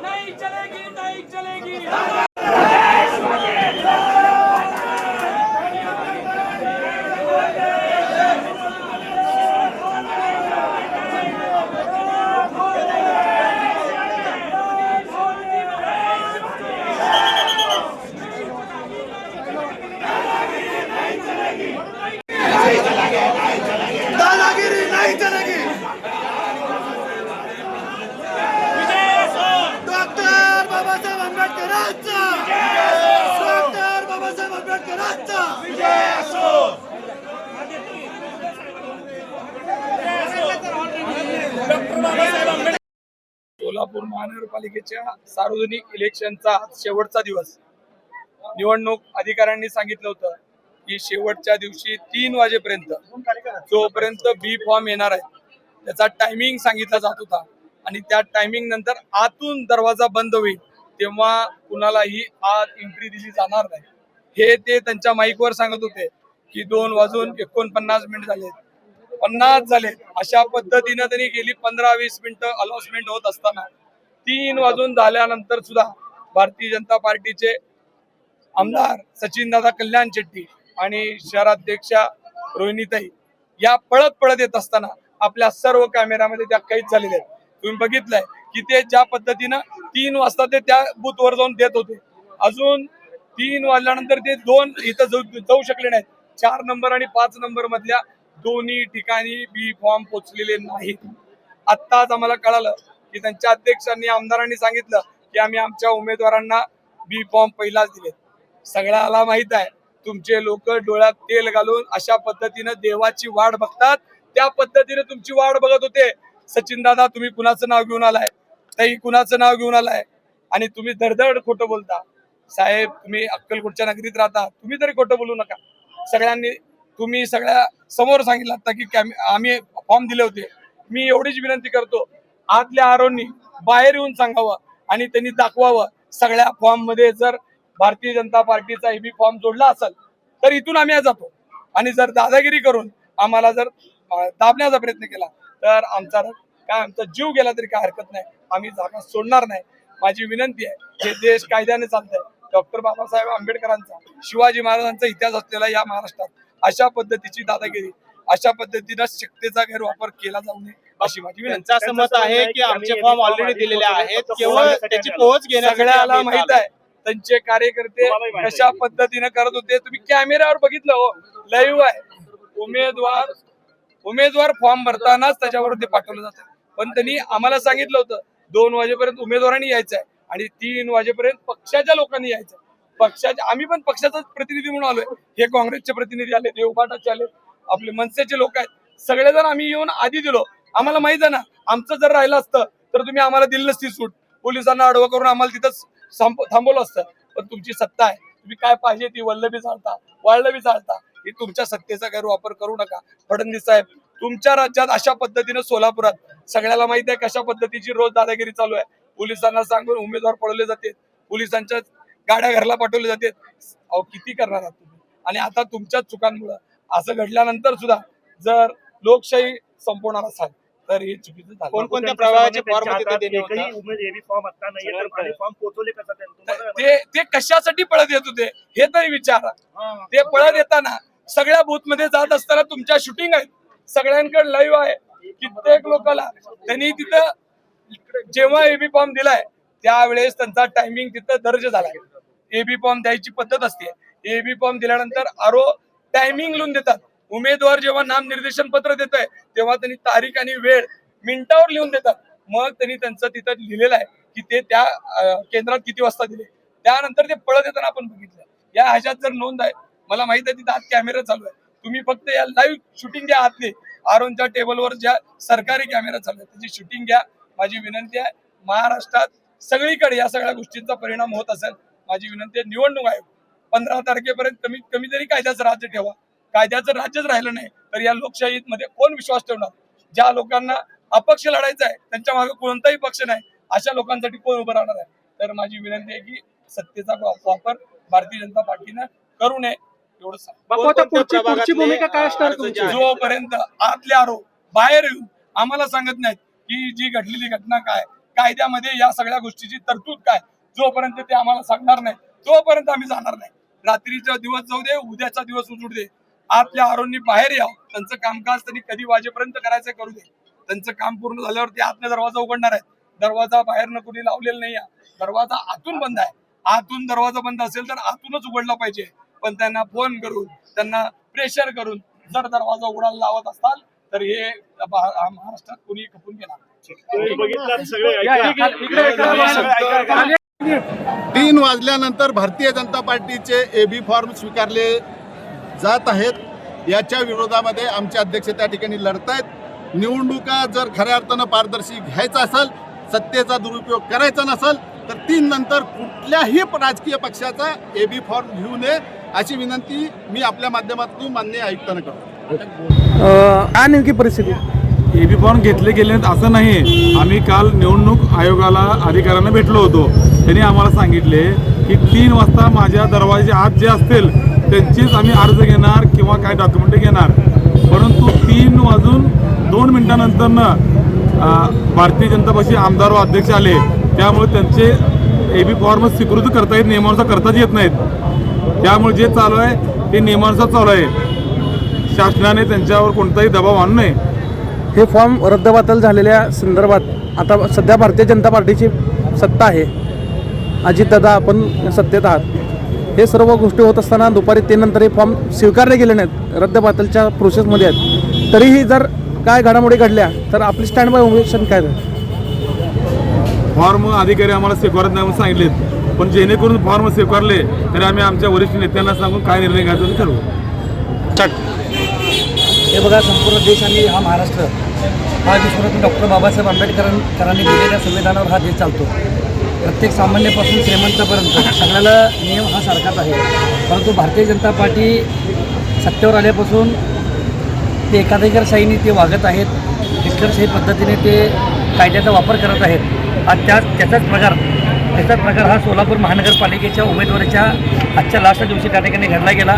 नहीं चलेगी, नहीं चलेगी। दादागिरी नहीं चलेगी। डॉक्टर बाबासाहेब आंबेडकरांचा, डॉक्टर बाबासाहेब आंबेडकरांचा विजय असो। सोलापूर महानगरपालिकेच्या सार्वजनिक इलेक्शनचा शेवटचा दिवस. निवडणूक अधिकाऱ्यांनी सांगितलं होतं की शेवटच्या दिवशी 3 वाजेपर्यंत जोपर्यंत बी फॉर्म येणार आहे त्याचा टायमिंग सांगितला जात होता आणि त्या टायमिंग नंतर आतून दरवाजा बंद होईल तेव्हा कुणालाही आत एंट्री दिली जाणार नाही. हे ते त्यांच्या माईकवर सांगत होते की 2:49 झाले, 50 झाले. अशा पद्धतीनं त्यांनी गेली 15-20 मिनिटं अलॉटमेंट होत असताना 3 वाजून झाल्यानंतर सुद्धा भारतीय जनता पार्टीचे आमदार सचिनदादा कल्याण शेट्टी आणि शहराध्यक्षा रोहिणीताई या पळत येत असताना आपल्या सर्व कॅमेऱ्यामध्ये त्या कैद झालेल्या आहेत. तुम्ही बघितलंय की ते ज्या पद्धतीनं 3 वाजता ते त्या बूथवर जाऊन देत होते. अजून 3 वाजल्यानंतर ते 2 इथं जाऊ शकले नाहीत. 4 नंबर आणि 5 नंबर मधल्या दोन्ही ठिकाणी बी फॉर्म पोचलेले नाहीत. आत्ताच आम्हाला कळालं की त्यांच्या अध्यक्षांनी आमदारांनी सांगितलं की आम्ही आमच्या उमेदवारांना बी फॉर्म पहिलाच दिलेत. सगळ्याला माहित आहे तुमचे लोक डोळ्यात तेल घालून अशा पद्धतीनं देवाची वाट बघतात. त्या पद्धतीने तुमची वाट बघत होते. सचिन दादा तुम्ही कुणाचं नाव घेऊन आलाय, ताई कुणाचं नाव घेऊन आलाय आणि तुम्ही धडधड खोटं बोलता. साहेब तुम्ही अक्कलकोटच्या नगरीत राहता, तुम्ही तरी खोटं बोलू नका. सगळ्यांनी तुम्ही सगळ्या समोर सांगितलं आता की आम्ही फॉर्म दिले होते. मी एवढीच विनंती करतो आतल्या आरोनी बाहेर येऊन सांगावं आणि त्यांनी दाखवावं. सगळ्या फॉर्म मध्ये जर भारतीय जनता पार्टीचा एबी फॉर्म जोडला असेल तर इथून आम्ही जातो आणि जर दादागिरी करून आम्हाला जर दाबण्याचा प्रयत्न केला तर आमचा जीव गेला तरी काय हरकत नाही. आम्ही जागा सोडणार नाही. माझी विनंती आहे हे देश कायद्याने चालतंय. डॉक्टर बाबासाहेब आंबेडकरांचा शिवाजी महाराजांचा इतिहास असलेला या महाराष्ट्रात अशा पद्धतीची दादागिरी अशा पद्धतीनं शक्तीचा गैरवापर केला जाऊ नये अशी माझी विनंती. असं मत आहे की आमचे फॉर्म ऑलरेडी दिलेले आहेत, केवळ त्याची पोहोच घेण्यासाठी सगळ्याला माहित आहे त्यांचे कार्यकर्ते कशा पद्धतीने करत होते. तुम्ही कॅमेऱ्यावर बघितलं हो, लाईव्ह आहे. उमेदवार फॉर्म भरतानाच त्याच्यावर ते पाठवलं जातं. पण त्यांनी आम्हाला सांगितलं होतं 2 वाजेपर्यंत उमेदवारांनी यायचं आहे आणि 3 वाजेपर्यंत पक्षाच्या लोकांनी यायचं. आम्ही पण पक्षाचाच प्रतिनिधी म्हणून आलोय. हे काँग्रेसचे प्रतिनिधी आले, देवबाटाचे आले, आपले मनसेचे लोक आहेत. सगळेजण आम्ही येऊन आधी दिलो. आम्हाला माहित आहे ना आमचं जर राहिलं असतं तर तुम्ही आम्हाला दिली नसती सूट. पोलिसांना अडवं करून आम्हाला तिथंच थांबवलं असतं. पण तुमची सत्ता आहे, तुम्ही काय पाहिजे ती वल्लभी चालता, वाळलबी चालता. ही तुमच्या सत्तेचा गैरवापर करू नका. फडणवीस साहेब तुमच्या राज्यात अशा पद्धतीनं सोलापुरात सगळ्याला माहित आहे कशा पद्धतीची रोज दादागिरी चालू आहे. पोलिसांना सांगून उमेदवार पळवले जाते, पोलिसांच्या गाड्या घरला पाठवले जाते. अहो किती करणार आहात तुम्ही. आणि आता तुमच्याच चुकांमुळे असं घडल्यानंतर सुद्धा जर लोकशाही संपवणार असाल तर हे चुकीचं झालं. कोणकोणत्या प्रभावाचे फॉर्म ते कशासाठी पळत येत होते हे तरी विचारा. ते पळत येताना सगळ्या बूथ मध्ये जात असताना तुमच्या शूटिंग आहेत, सगळ्यांकडे लाईव्ह आहे. कित्येक लोकांना त्यांनी तिथं जेव्हा एबी फॉर्म दिलाय त्यावेळेस त्यांचा टायमिंग तिथं दर्ज झालाय. एबी फॉर्म द्यायची पद्धत असते. एबी फॉर्म दिल्यानंतर आरो टायमिंग लिहून देतात. उमेदवार जेव्हा नामनिर्देशन पत्र देत आहे तेव्हा त्यांनी तारीख आणि वेळ मिनिटावर लिहून देतात. मग त्यांनी त्यांचं तिथं लिहिलेलं आहे की ते त्या केंद्रात किती वाजता दिले. त्यानंतर ते पळत येताना आपण बघितलं. या ह्याच्यात जर नोंद आहे, मला माहित आहे तिथं आत कॅमेरा चालू आहे. तुम्ही फक्त या लाईव्ह शूटिंग घ्या. आतली आरोनच्या टेबलवर ज्या सरकारी कॅमेरा चालू आहे त्याची शूटिंग घ्या. माझी विनंती आहे महाराष्ट्रात सगळीकडे या सगळ्या गोष्टींचा परिणाम होत असेल. माझी विनंती आहे निवडणूक आयोग 15 तारखेपर्यंत कमीत कमी तरी कायद्याचं राज्य ठेवा. कायद्याचं राज्यच राहिलं नाही तर या लोकशाहीमध्ये कोण विश्वास ठेवणार. ज्या लोकांना अपक्ष लढायचं आहे, त्यांच्या मागे कोणताही पक्ष नाही, अशा लोकांसाठी कोण उभं राहणार आहे? तर माझी विनंती आहे की सत्तेचा वापर भारतीय जनता पार्टीनं करू नये एवढं सांग. बापू, आता पुढची भूमिका काय असणार तुमची? जोपर्यंत आतले आरोप बाहेर येऊन आम्हाला सांगत नाहीत की जी घडलेली घटना काय, कायद्यामध्ये या सगळ्या गोष्टीची तरतूद काय, जोपर्यंत ते आम्हाला सांगणार नाही तोपर्यंत आम्ही जाणार नाही. रात्रीचा दिवस जाऊ दे, उद्याचा दिवस उजळू दे, आतल्या आरोपी बाहेर यावं. त्यांचं कामकाज त्यांनी कधी वाजेपर्यंत करायचं करू दे. त्यांचं काम पूर्ण झाल्यावर ते आतला दरवाजा उघडणार आहेत. दरवाजा बाहेरनं कुणी लावलेला नाही आहे, दरवाजा आतून बंद आहे. आतून दरवाजा बंद असेल तर आतूनच उघडला पाहिजे, पण त्यांना फोन करून त्यांना प्रेशर करून जर दरवाजा उघडायला लावत असताल तर हे महाराष्ट्रात कुणी खपून घेणार. 3 वाजल्यानंतर भारतीय जनता पार्टीचे एबी फॉर्म स्वीकारले जात आहेत. याच्या विरोधामध्ये आमचे अध्यक्ष त्या ठिकाणी लढतायत. निवडणुका जर खऱ्या अर्थानं पारदर्शी घ्यायचा असेल, सत्तेचा दुरुपयोग करायचा नसेल तर 3 नंतर कुठल्याही राजकीय पक्षाचा एबी फॉर्म घेऊ नये अशी विनंती मी आपल्या माध्यमातून माननीय आयुक्तांना करतो. काय नेमकी परिस्थिती? एबी फॉर्म घेतले गेले असं नाही. आम्ही काल निवडणूक आयोगाला अधिकाऱ्यांना भेटलो होतो. त्यांनी आम्हाला सांगितले की 3 वाजता माझ्या दरवाजे आत जे असतील त्यांचीच आम्ही अर्ज घेणार किंवा काय डॉक्युमेंट घेणार. परंतु 3 वाजून 2 मिनिटानंतर भारतीय जनता पक्षाचे आमदार व अध्यक्ष आले, त्यामुळे त्यांचे एबी फॉर्म स्वीकृत करता येत, नियमानुसार करताच येत नाहीत. त्यामुळे जे चालू आहे ते नियमानुसार चालू आहे. शासनाने त्यांच्यावर कोणताही दबाव आणू नये. हे फॉर्म रद्दबातल झालेल्या संदर्भात आता सध्या भारतीय जनता पार्टीची सत्ता आहे. अजितदादा आपण सत्तेत आहात. हे सर्व गोष्टी होत असताना दुपारी 3 नंतर हे फॉर्म स्वीकारले गेले नाहीत, रद्दबातलच्या प्रोसेसमध्ये आहेत. तरीही जर काय घडामोडी घडल्या तर आपली स्टँड बाय ओव्हेशन काय झालं? फॉर्म अधिकारी आम्हाला स्वीकारत नाही म्हणून सांगितलेत, पण जेणेकरून फॉर्म स्वीकारले तरी आम्ही आमच्या वरिष्ठ नेत्यांना सांगून काय निर्णय घ्यायचा ते ठरवू. हे बघा, संपूर्ण देश आणि हा महाराष्ट्र हा विश्वरत्न डॉक्टर बाबासाहेब आंबेडकरांनी दिलेल्या संविधानावर हा देश चालतो. प्रत्येक सामान्यापासून श्रीमंतापर्यंत सगळ्याला नियम हा सारखाच आहे. परंतु भारतीय जनता पार्टी सत्तेवर आल्यापासून ते एकाधिकारशाहीने ते वागत आहेत, हिटलरशाही पद्धतीने ते कायद्याचा वापर करत आहेत. आज त्याचाच प्रकार हा सोलापूर महानगरपालिकेच्या उमेदवाराच्या आजच्या लास्ट दिवशी त्या ठिकाणी घडला गेला.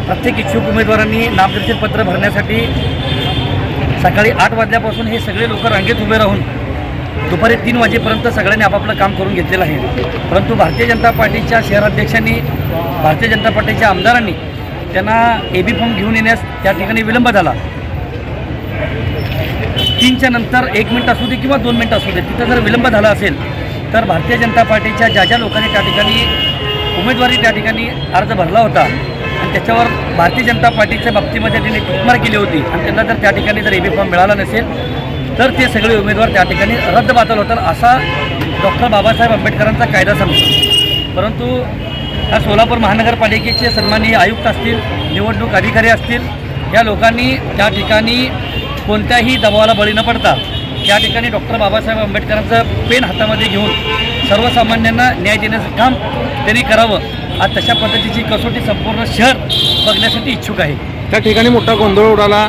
प्रत्येक इच्छुक उमेदवारांनी नामनिर्देशन पत्र भरण्यासाठी सकाळी 8 वाजल्यापासून हे सगळे लोक रांगेत उभे राहून दुपारी 3 वाजेपर्यंत सगळ्यांनी आपापलं काम करून घेतलेलं आहे. परंतु भारतीय जनता पार्टीच्या शहराध्यक्षांनी, भारतीय जनता पार्टीच्या आमदारांनी त्यांना एबी फॉर्म घेऊन येण्यास त्या ठिकाणी विलंब झाला. 3च्या नंतर 1 मिनिट असू दे किंवा 2 मिनिट असू दे, तिथं जर विलंब झाला असेल तर भारतीय जनता पार्टीच्या ज्या लोकांनी त्या ठिकाणी उमेदवारी त्या ठिकाणी अर्ज भरला होता आणि त्याच्यावर भारतीय जनता पार्टीच्या बाबतीमध्ये त्यांनी टिकमार केली होती आणि त्यांना जर त्या ठिकाणी जर एबी फॉर्म मिळाला नसेल तर ते सगळे उमेदवार त्या ठिकाणी रद्दबातल होतात असा डॉक्टर बाबासाहेब आंबेडकरांचा कायदा सांगतो. परंतु ह्या सोलापूर महानगरपालिकेचे सन्माननीय आयुक्त असतील, निवडणूक अधिकारी असतील, या लोकांनी त्या ठिकाणी कोणत्याही दबावाला बळी न पडता त्या ठिकाणी डॉक्टर बाबासाहेब आंबेडकरांचं पेन हातामध्ये घेऊन सर्वसामान्यांना न्याय देण्याचं काम त्यांनी करावं. आज तशा पद्धतीची कसोटी संपूर्ण शहर बघण्यासाठी इच्छुक आहे. त्या ठिकाणी मोठा गोंधळ उडाला,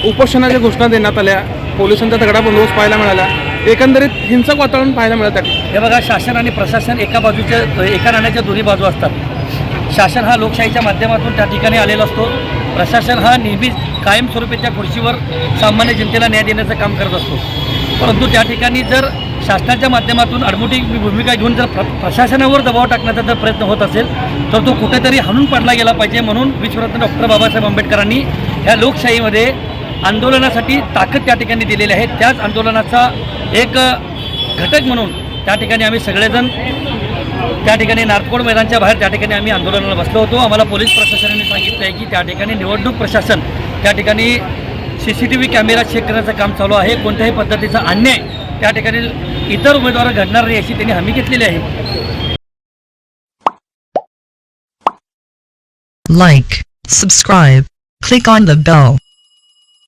उपोषणाच्या घोषणा देण्यात आल्या, पोलिसांचा तगडा बंदोबस्त पाहायला मिळाला, एकंदरीत हिंसक वातावरण पाहायला मिळतं. हे बघा, शासन आणि प्रशासन एका नाण्याच्या दोन्ही बाजू असतात. शासन हा लोकशाहीच्या माध्यमातून त्या ठिकाणी आलेला असतो. प्रशासन हा नेहमीच कायमस्वरूपी त्या खुर्चीवर सामान्य जनतेला न्याय देण्याचं काम करत असतो. परंतु त्या ठिकाणी जर शासनाच्या माध्यमातून आडमुठी भूमिका घेऊन जर प्रशासनावर दबाव टाकण्याचा जर प्रयत्न होत असेल तर तो कुठेतरी हाणून पाडला गेला पाहिजे. म्हणून विश्वरत्न डॉक्टर बाबासाहेब आंबेडकरांनी ह्या लोकशाहीमध्ये आंदोलनासाठी ताकद त्या ठिकाणी दिलेली आहे. त्याच आंदोलनाचा एक घटक म्हणून त्या ठिकाणी आम्ही सगळेजण त्या ठिकाणी नार्थकोड मैदानच्या बाहेर त्या ठिकाणी आम्ही आंदोलनाला बसलो होतो. आम्हाला पोलीस प्रशासनाने सांगितलं आहे की त्या ठिकाणी निवडणूक प्रशासन त्या ठिकाणी CCTV कॅमेरा चेक करण्याचं काम चालू आहे. कोणत्याही पद्धतीचा अन्याय त्या ठिकाणी इतर उमेदवार घडणार नाही अशी त्यांनी हमी घेतलेली आहे. Like, subscribe, click on the bell.